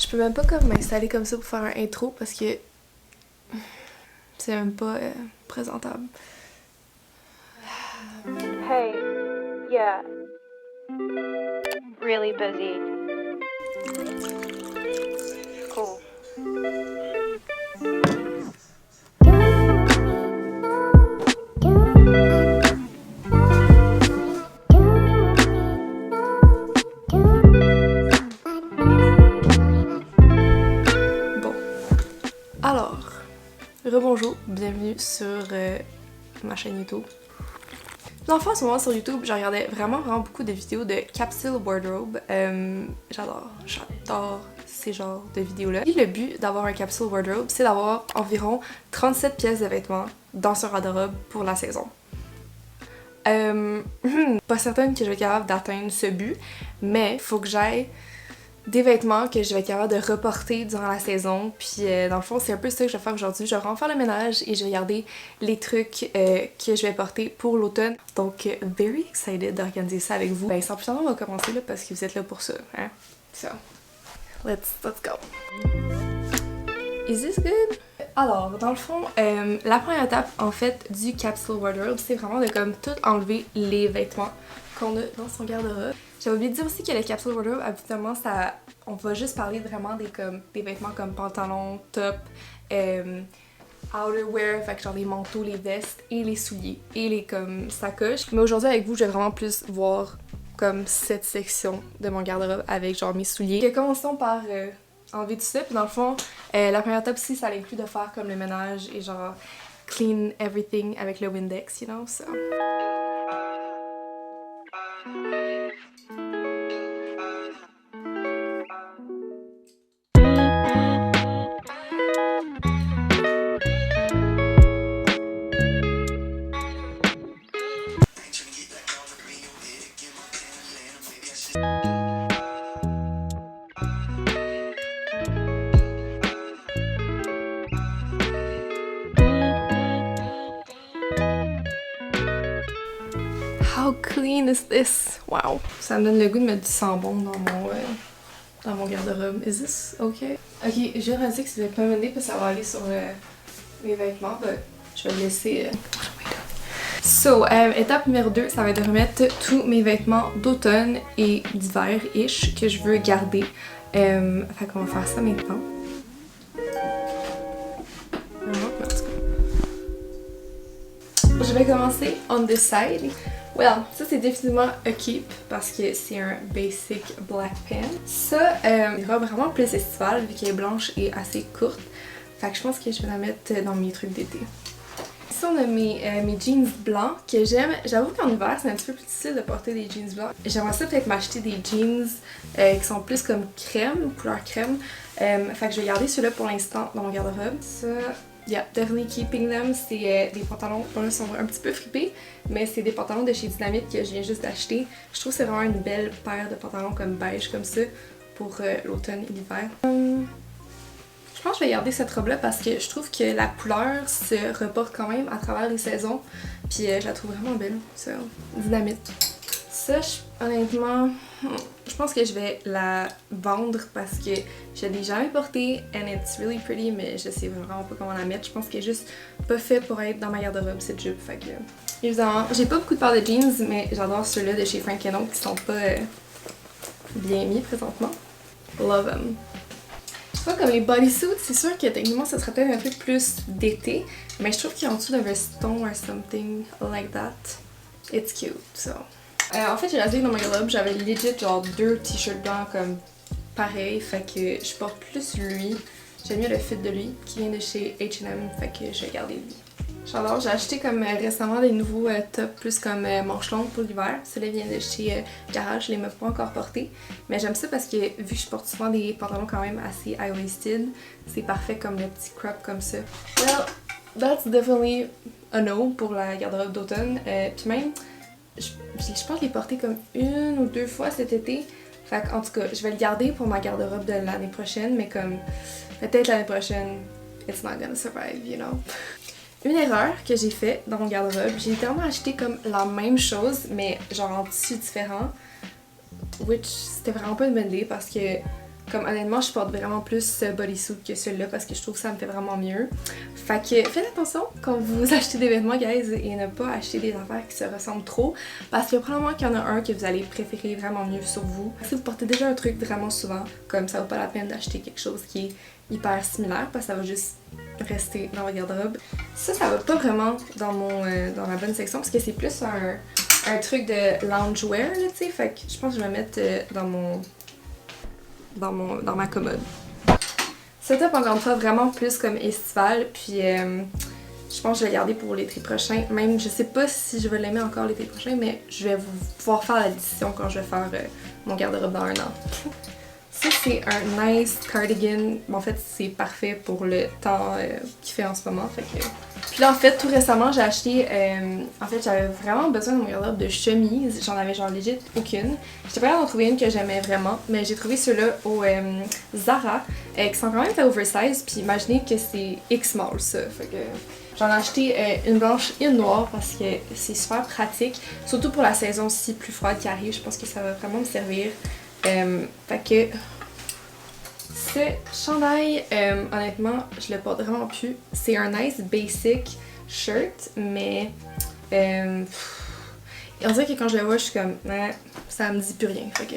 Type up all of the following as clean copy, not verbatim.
Je peux même pas comme m'installer comme ça pour faire un intro parce que c'est même pas présentable. Hey, yeah. Really busy. Cool. Bon. Alors, rebonjour, bienvenue sur ma chaîne YouTube. Dans le fond, en ce moment sur YouTube, je regardais vraiment beaucoup de vidéos de capsule wardrobe. J'adore ces genres de vidéos-là. Et le but d'avoir un capsule wardrobe, c'est d'avoir environ 37 pièces de vêtements dans son garde-robe pour la saison. Pas certaine que je vais être capable d'atteindre ce but, mais faut que j'aille des vêtements que je vais être capable de reporter durant la saison. Puis dans le fond, c'est un peu ça que je vais faire aujourd'hui. Je vais vraiment faire le ménage et je vais garder les trucs que je vais porter pour l'automne. Donc, very excited d'organiser ça avec vous. Ben, sans plus attendre, on va commencer là parce que vous êtes là pour ça, hein? So, let's go. Is this good? Alors, dans le fond, la première étape, en fait, du capsule wardrobe, c'est vraiment de comme tout enlever les vêtements qu'on a dans son garde-robe. J'avais oublié de dire aussi que le capsule wardrobe, habituellement, on va juste parler vraiment des vêtements comme pantalons, top, outerwear, fait que genre les manteaux, les vestes et les souliers et les comme sacoches. Mais aujourd'hui avec vous, je vais vraiment plus voir comme cette section de mon garde-robe avec genre mes souliers. Commençons par enlever tout ça, puis dans le fond, la première étape aussi, ça inclut de faire comme le ménage et genre clean everything avec le Windex, you know, so. How clean is this? Wow! Ça me donne le goût de mettre du sambon dans mon garde-robe. Is this okay? Ok, j'ai réalisé que c'était pas mené parce que ça va aller sur mes vêtements. Ben, je vais le laisser. So, étape numéro 2, ça va être de remettre tous mes vêtements d'automne et d'hiver-ish que je veux garder. Fait qu'on va faire ça maintenant. Je vais commencer on this side. Well, ça c'est définitivement a keep parce que c'est un basic black pant. Ça, une robe vraiment plus estivale vu qu'elle est blanche et assez courte. Fait que je pense que je vais la mettre dans mes trucs d'été. Ici on a mes jeans blancs que j'aime. J'avoue qu'en hiver c'est un petit peu plus difficile de porter des jeans blancs. J'aimerais ça peut-être m'acheter des jeans qui sont plus comme crème, couleur crème. Fait que je vais garder ceux-là pour l'instant dans mon garde-robe. Ça, yeah, definitely keeping them. C'est des pantalons, ils sont un petit peu fripés, mais c'est des pantalons de chez Dynamite que je viens juste d'acheter. Je trouve que c'est vraiment une belle paire de pantalons comme beige comme ça pour l'automne et l'hiver. Je pense que je vais garder cette robe-là parce que je trouve que la couleur se reporte quand même à travers les saisons. Puis je la trouve vraiment belle, ça, Dynamite. Ça, honnêtement, je pense que je vais la vendre parce que je l'ai jamais portée and it's really pretty, mais je sais vraiment pas comment la mettre. Je pense qu'elle est juste pas faite pour être dans ma garde-robe, cette jupe. Fait que, évidemment, j'ai pas beaucoup de paires de jeans, mais j'adore ceux-là de chez Frank & Oak qui sont pas bien mis présentement. Love them. Pas comme les bodysuits, c'est sûr que techniquement ça serait peut-être un peu plus d'été, mais je trouve qu'en dessous d'un veston or something like that, it's cute, so. En fait, j'ai réalisé que dans ma garde-robe, j'avais legit genre 2 t-shirts blancs comme pareil, fait que je porte plus lui. J'aime mieux le fit de lui qui vient de chez H&M, fait que je vais garder lui. J'adore, j'ai acheté comme récemment des nouveaux tops plus comme manches longues pour l'hiver. Celui-là vient de chez Garage, je les ai pas encore portés. Mais j'aime ça parce que vu que je porte souvent des pantalons quand même assez high-waisted, c'est parfait comme le petit crop comme ça. Well, that's definitely a no pour la garde-robe d'automne. Puis même, je pense que je l'ai porté comme 1 ou 2 fois cet été. Fait en tout cas, je vais le garder pour ma garde-robe de l'année prochaine, mais comme peut-être l'année prochaine, it's not gonna survive, you know. Une erreur que j'ai faite dans mon garde-robe, j'ai littéralement acheté comme la même chose, mais genre en tissu différent. Which c'était vraiment pas une bonne idée parce que Comme honnêtement, je porte vraiment plus ce bodysuit que celui-là parce que je trouve que ça me fait vraiment mieux. Fait que faites attention quand vous achetez des vêtements, guys, et ne pas acheter des affaires qui se ressemblent trop parce que probablement qu'il y en a un que vous allez préférer vraiment mieux sur vous. Si vous portez déjà un truc vraiment souvent, comme ça vaut pas la peine d'acheter quelque chose qui est hyper similaire parce que ça va juste rester dans votre garde-robe. Ça va pas vraiment dans dans la bonne section parce que c'est plus un truc de loungewear, là, tu sais. Fait que je pense que je vais le mettre dans ma commode. Ce top, encore une fois, vraiment plus comme estival, puis je pense que je vais le garder pour l'été prochain. Même, je sais pas si je vais l'aimer encore l'été prochain, mais je vais pouvoir faire la décision quand je vais faire mon garde-robe dans un an. Ça, c'est un nice cardigan. Bon, en fait, c'est parfait pour le temps qu'il fait en ce moment. Fait que... Puis là, en fait, tout récemment, j'ai acheté... en fait, j'avais vraiment besoin de mon garde-robe de chemise. J'en avais genre legit aucune. J'étais pas capable d'en trouver une que j'aimais vraiment, mais j'ai trouvé ceux-là au Zara, qui sont quand même fait oversize. Puis imaginez que c'est X-small, ça. Fait que... J'en ai acheté une blanche et une noire parce que c'est super pratique. Surtout pour la saison-ci plus froide qui arrive. Je pense que ça va vraiment me servir. Fait que ce chandail, honnêtement, je le porte vraiment plus. C'est un nice basic shirt, mais on dirait que quand je le vois, je suis comme, ça me dit plus rien. Fait que...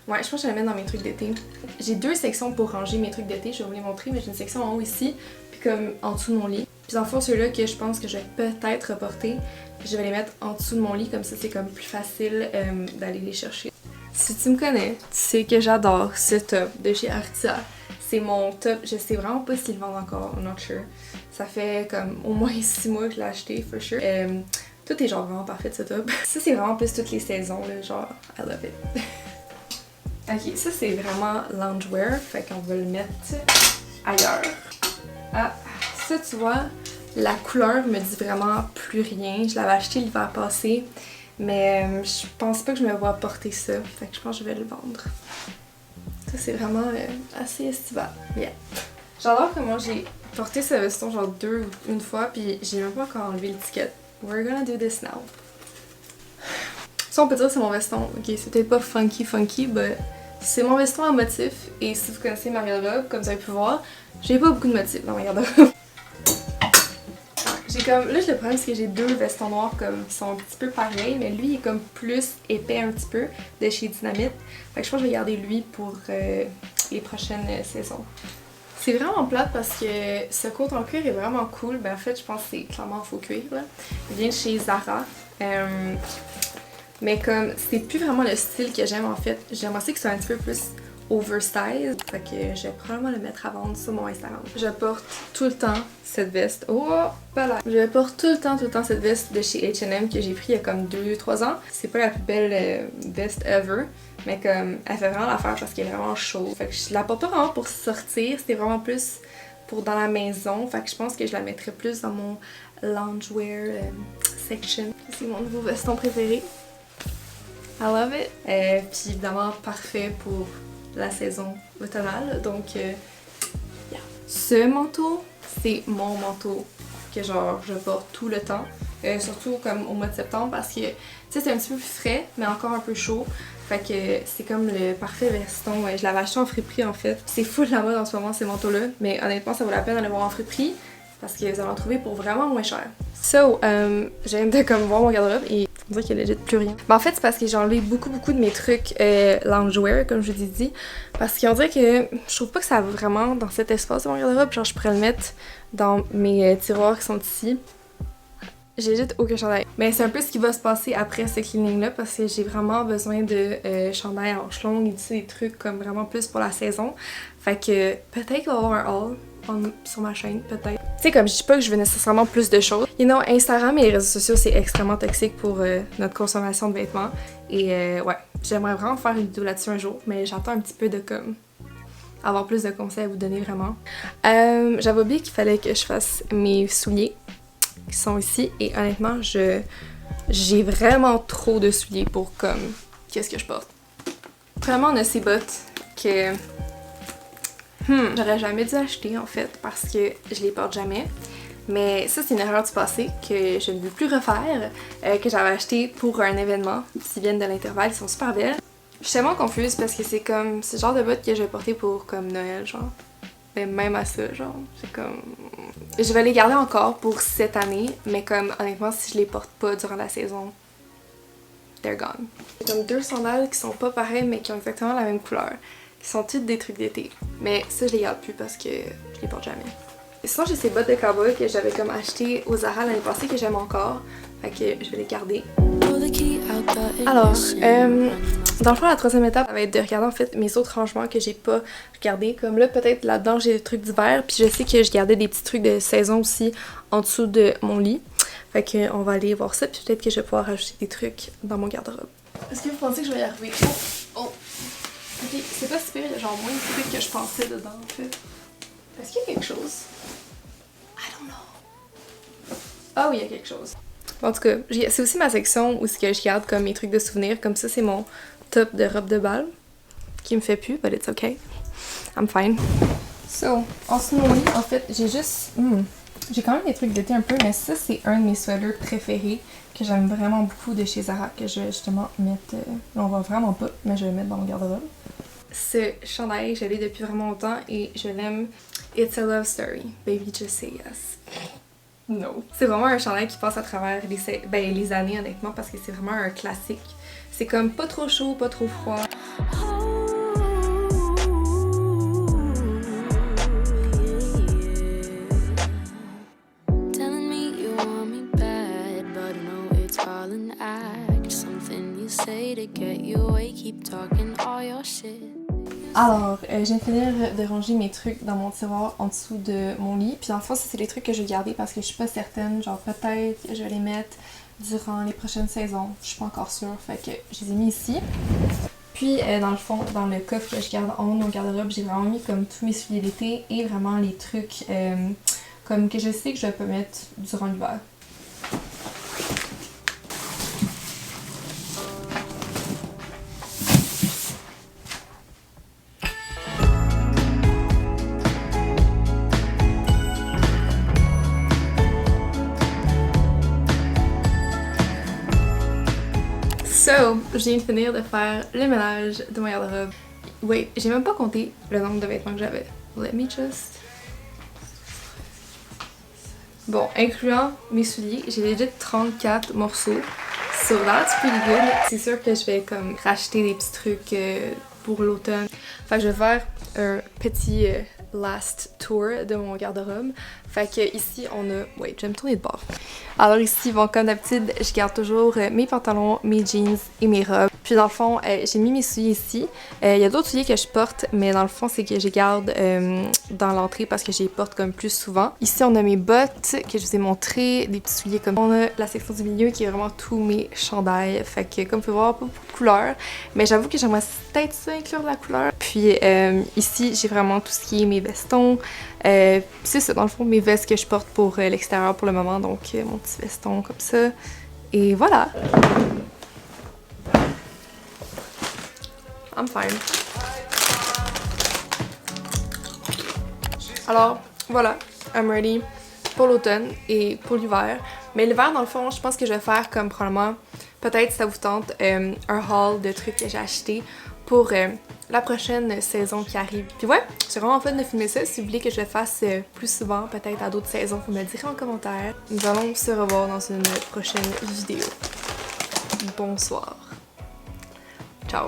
Ouais, je pense que je vais le mettre dans mes trucs d'été. J'ai deux sections pour ranger mes trucs d'été, je vais vous les montrer, mais j'ai une section en haut ici, puis comme en dessous de mon lit. Puis en fond, ceux-là que je pense que je vais peut-être reporter, je vais les mettre en dessous de mon lit, comme ça c'est comme plus facile d'aller les chercher. Si tu me connais, tu sais que j'adore ce top de chez Artia. C'est mon top, je sais vraiment pas s'ils le vendent encore, I'm not sure. Ça fait comme au moins 6 mois que je l'ai acheté, for sure. Tout est genre vraiment parfait de ce top. Ça c'est vraiment plus toutes les saisons, là, genre I love it. Ok, ça c'est vraiment loungewear, fait qu'on va le mettre ailleurs. Ah, ça tu vois, la couleur me dit vraiment plus rien. Je l'avais acheté l'hiver passé, mais je pense pas que je me vois porter ça, fait que je pense que je vais le vendre. Ça c'est vraiment assez estival. Yeah. J'adore comment j'ai porté ce veston genre une fois, puis j'ai même pas encore enlevé l'étiquette. We're gonna do this now. Ça on peut dire que c'est mon veston. Ok, c'est peut-être pas funky, mais c'est mon veston à motif. Et si vous connaissez ma garde-robe, comme vous avez pu voir, j'ai pas beaucoup de motifs dans ma garde-robe. J'ai comme... Là, le problème, c'est que j'ai deux vestons noirs comme qui sont un petit peu pareils, mais lui, il est comme plus épais un petit peu de chez Dynamite. Fait que je pense que je vais garder lui pour les prochaines saisons. C'est vraiment plate parce que ce coat en cuir est vraiment cool. Ben en fait, je pense que c'est clairement faux cuir, là. Il vient de chez Zara. Mais comme c'est plus vraiment le style que j'aime en fait, j'aimerais aussi que ce soit un petit peu plus oversize. Fait que je vais probablement le mettre à vendre sur mon Instagram. Je porte tout le temps cette veste. Oh, pas là. Je porte tout le temps cette veste de chez H&M que j'ai pris il y a comme 2-3 ans. C'est pas la plus belle veste ever, mais comme elle fait vraiment l'affaire parce qu'elle est vraiment chaude. Fait que je la porte pas vraiment pour sortir, c'était vraiment plus pour dans la maison. Fait que je pense que je la mettrais plus dans mon loungewear section. C'est mon nouveau veston préféré. I love it. Puis évidemment parfait pour la saison automnale. Donc, yeah. Ce manteau, c'est mon manteau que genre je porte tout le temps. Surtout comme au mois de septembre parce que tu sais c'est un petit peu plus frais mais encore un peu chaud. Fait que c'est comme le parfait veston. Je l'avais acheté en friperie en fait. C'est full la mode en ce moment ces manteaux-là. Mais honnêtement ça vaut la peine d'aller voir en friperie parce que vous allez en trouver pour vraiment moins cher. So, je viens de comme voir mon garde-robe et on dirait qu'il y a legit plus rien. Ben, en fait, c'est parce que j'ai enlevé beaucoup de mes trucs loungewear, comme je vous ai dit. Parce qu'on dirait que je trouve pas que ça va vraiment dans cet espace de mon garde-robe. Genre, je pourrais le mettre dans mes tiroirs qui sont ici. J'ai legit aucun chandail. Mais c'est un peu ce qui va se passer après ce cleaning-là parce que j'ai vraiment besoin de chandail à manches longues et des trucs comme vraiment plus pour la saison. Fait que peut-être qu'il va y avoir un haul sur ma chaîne, peut-être. Tu sais, comme je dis pas que je veux nécessairement plus de choses. You know, Instagram et les réseaux sociaux, c'est extrêmement toxique pour notre consommation de vêtements. Et ouais, j'aimerais vraiment faire une vidéo là-dessus un jour, mais j'attends un petit peu de comme avoir plus de conseils à vous donner vraiment. J'avais oublié qu'il fallait que je fasse mes souliers qui sont ici. Et honnêtement, j'ai vraiment trop de souliers pour comme qu'est-ce que je porte. Vraiment, on a ces bottes que j'aurais jamais dû acheter en fait parce que je les porte jamais. Mais ça c'est une erreur du passé que je ne veux plus refaire, que j'avais acheté pour un événement. S'ils viennent de l'intervalle, ils sont super belles. Je suis tellement confuse parce que c'est comme ce genre de bottes que je vais porter pour comme Noël, genre. Mais même à ça, genre, c'est comme... Je vais les garder encore pour cette année, mais comme honnêtement, si je les porte pas durant la saison, they're gone. J'ai comme 2 sandales qui sont pas pareilles mais qui ont exactement la même couleur, qui sont toutes des trucs d'été. Mais ça, je les garde plus parce que je les porte jamais. Et sinon, j'ai ces bottes de cowboy que j'avais comme achetées au Zara l'année passée que j'aime encore, fait que je vais les garder. Alors, dans le fond, la 3e étape, ça va être de regarder en fait mes autres rangements que j'ai pas regardés. Comme là, peut-être là-dedans, j'ai des trucs d'hiver, puis je sais que je gardais des petits trucs de saison aussi en dessous de mon lit. Fait que on va aller voir ça, puis peut-être que je vais pouvoir rajouter des trucs dans mon garde-robe. Est-ce que vous pensez que je vais y arriver? Oh! Ok, c'est pas si pire, il y a genre moins de trucs que je pensais dedans en fait. Est-ce qu'il y a quelque chose? I don't know. Ah oui, il y a quelque chose. En tout cas, c'est aussi ma section où je garde comme mes trucs de souvenirs. Comme ça, c'est mon top de robe de bal qui me fait plus, but it's okay. I'm fine. So, en dessous de mon lit, en fait, j'ai juste... j'ai quand même des trucs d'été un peu, mais ça, c'est un de mes sweaters préférés que j'aime vraiment beaucoup de chez Zara, que je vais justement mettre... on voit vraiment pas, mais je vais mettre dans mon garde-robe. Ce chandail, je l'ai depuis vraiment longtemps et je l'aime. It's a love story. Baby, just say yes. No. C'est vraiment un chandail qui passe à travers les années honnêtement parce que c'est vraiment un classique. C'est comme pas trop chaud, pas trop froid. Alors, je viens de finir de ranger mes trucs dans mon tiroir en dessous de mon lit. Puis en fait, ça c'est les trucs que je vais garder parce que je suis pas certaine. Genre peut-être que je vais les mettre durant les prochaines saisons. Je suis pas encore sûre. Fait que je les ai mis ici. Puis dans le fond, dans le coffre que je garde en haut de mon garde-robe, j'ai vraiment mis comme tous mes souliers d'été et vraiment les trucs comme que je sais que je vais pas mettre durant l'hiver. So, je viens de finir de faire le ménage de mon garde-robe. Wait, j'ai même pas compté le nombre de vêtements que j'avais. Let me just... Bon, incluant mes souliers, j'ai legit 34 morceaux. So that's pretty good. C'est sûr que je vais comme racheter des petits trucs pour l'automne. Fait que je vais faire un petit last tour de mon garde-robe. Fait que ici on a... Wait, je vais me tourner de bord. Alors ici, bon, comme d'habitude, je garde toujours mes pantalons, mes jeans et mes robes. Puis dans le fond, j'ai mis mes souliers ici. Il y a d'autres souliers que je porte, mais dans le fond, c'est que je les garde dans l'entrée parce que je les porte comme plus souvent. Ici, on a mes bottes que je vous ai montrées, des petits souliers comme... On a la section du milieu qui est vraiment tous mes chandails. Fait que comme vous pouvez voir, pas beaucoup de couleurs. Mais j'avoue que j'aimerais peut-être ça inclure de la couleur. Puis ici, j'ai vraiment tout ce qui est mes vestons. C'est ça, dans le fond, mes vestes que je porte pour l'extérieur pour le moment. Donc, mon petit veston comme ça. Et voilà! I'm fine. Alors, voilà, I'm ready pour l'automne et pour l'hiver. Mais l'hiver, dans le fond, je pense que je vais faire comme probablement, peut-être si ça vous tente, un haul de trucs que j'ai achetés pour la prochaine saison qui arrive. Puis ouais, c'est vraiment fun de filmer ça. Si vous voulez que je le fasse plus souvent, peut-être à d'autres saisons, vous me le direz en commentaire. Nous allons se revoir dans une prochaine vidéo. Bonsoir. Ciao.